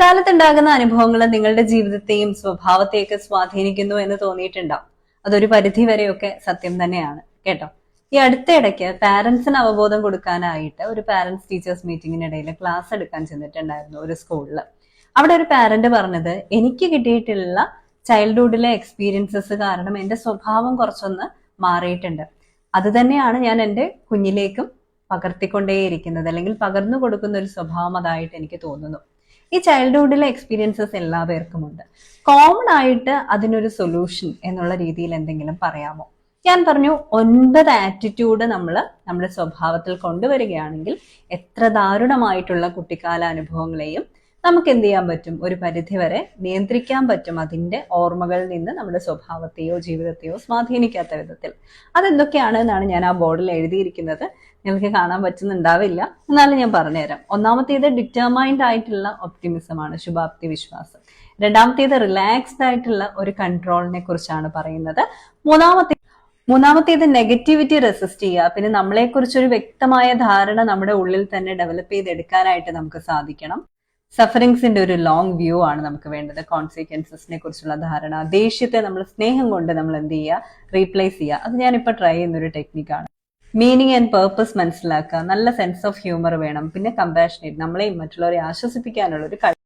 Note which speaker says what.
Speaker 1: കുട്ടിക്കാലത്തുണ്ടാകുന്ന അനുഭവങ്ങൾ നിങ്ങളുടെ ജീവിതത്തെയും സ്വഭാവത്തെയൊക്കെ സ്വാധീനിക്കുന്നു എന്ന് തോന്നിയിട്ടുണ്ടാവും. അതൊരു പരിധി വരെയൊക്കെ സത്യം തന്നെയാണ് കേട്ടോ. ഈ അടുത്തിടയ്ക്ക് പാരന്റ്സിന് അവബോധം കൊടുക്കാനായിട്ട് ഒരു പാരന്റ്സ് ടീച്ചേഴ്സ് മീറ്റിംഗിനിടയിൽ ക്ലാസ് എടുക്കാൻ ചെന്നിട്ടുണ്ടായിരുന്നു ഒരു സ്കൂളിൽ. അവിടെ ഒരു പാരന്റ് പറഞ്ഞത്, എനിക്ക് കിട്ടിയിട്ടുള്ള ചൈൽഡ്ഹുഡിലെ എക്സ്പീരിയൻസസ് കാരണം എന്റെ സ്വഭാവം കുറച്ചൊന്ന് മാറിയിട്ടുണ്ട്. അത് തന്നെയാണ് ഞാൻ എൻ്റെ കുഞ്ഞിലേക്കും പകർത്തിക്കൊണ്ടേയിരിക്കുന്നത്, അല്ലെങ്കിൽ പകർന്നു കൊടുക്കുന്ന ഒരു സ്വഭാവം അതായിട്ട് എനിക്ക് തോന്നുന്നു. ഈ ചൈൽഡ്ഹുഡിലെ എക്സ്പീരിയൻസസ് എല്ലാ പേർക്കും ഉണ്ട്. കോമൺ ആയിട്ട് അതിനൊരു സൊല്യൂഷൻ എന്നുള്ള രീതിയിൽ എന്തെങ്കിലും പറയാമോ? ഞാൻ പറഞ്ഞു, 9 ആറ്റിറ്റ്യൂഡ് നമ്മൾ നമ്മുടെ സ്വഭാവത്തിൽ കൊണ്ടുവരികയാണെങ്കിൽ എത്ര ദാരുണമായിട്ടുള്ള കുട്ടിക്കാല അനുഭവങ്ങളെയും നമുക്ക് എന്ത് ചെയ്യാൻ പറ്റും, ഒരു പരിധി വരെ നിയന്ത്രിക്കാൻ പറ്റും. അതിന്റെ ഓർമ്മകളിൽ നിന്ന് നമ്മുടെ സ്വഭാവത്തെയോ ജീവിതത്തെയോ സ്വാധീനിക്കാത്ത വിധത്തിൽ. അതെന്തൊക്കെയാണ് എന്നാണ് ഞാൻ ആ ബോർഡിൽ എഴുതിയിരിക്കുന്നത്. നിങ്ങൾക്ക് കാണാൻ പറ്റുന്നുണ്ടാവില്ല, എന്നാലും ഞാൻ പറഞ്ഞുതരാം. ഒന്നാമത്തേത് ഡിറ്റർമൈൻഡ് ആയിട്ടുള്ള ഒപ്റ്റിമിസം ആണ്, ശുഭാപ്തി വിശ്വാസം. രണ്ടാമത്തേത് റിലാക്സ്ഡ് ആയിട്ടുള്ള ഒരു കൺട്രോളിനെ കുറിച്ചാണ് പറയുന്നത്. മൂന്നാമത്തേത് നെഗറ്റിവിറ്റി റെസിസ്റ്റ് ചെയ്യുക. പിന്നെ നമ്മളെക്കുറിച്ചൊരു വ്യക്തമായ ധാരണ നമ്മുടെ ഉള്ളിൽ തന്നെ ഡെവലപ്പ് ചെയ്തെടുക്കാനായിട്ട് നമുക്ക് സാധിക്കണം. സഫറിങ്സിന്റെ ഒരു ലോങ് വ്യൂ ആണ് നമുക്ക് വേണ്ടത്. കോൺസിക്വൻസസിനെ കുറിച്ചുള്ള ധാരണ. ദേഷ്യത്തെ നമ്മൾ സ്നേഹം കൊണ്ട് നമ്മൾ എന്ത് ചെയ്യുക, റീപ്ലേസ് ചെയ്യുക. അത് ഞാനിപ്പോൾ ട്രൈ ചെയ്യുന്ന ഒരു ടെക്നിക്കാണ്. മീനിങ് ആൻഡ് പേർപ്പസ് മനസ്സിലാക്കുക. നല്ല സെൻസ് ഓഫ് ഹ്യൂമർ വേണം. പിന്നെ കമ്പാഷനേറ്റ്, നമ്മളെയും മറ്റുള്ളവരെ ആശ്വസിപ്പിക്കാനുള്ള ഒരു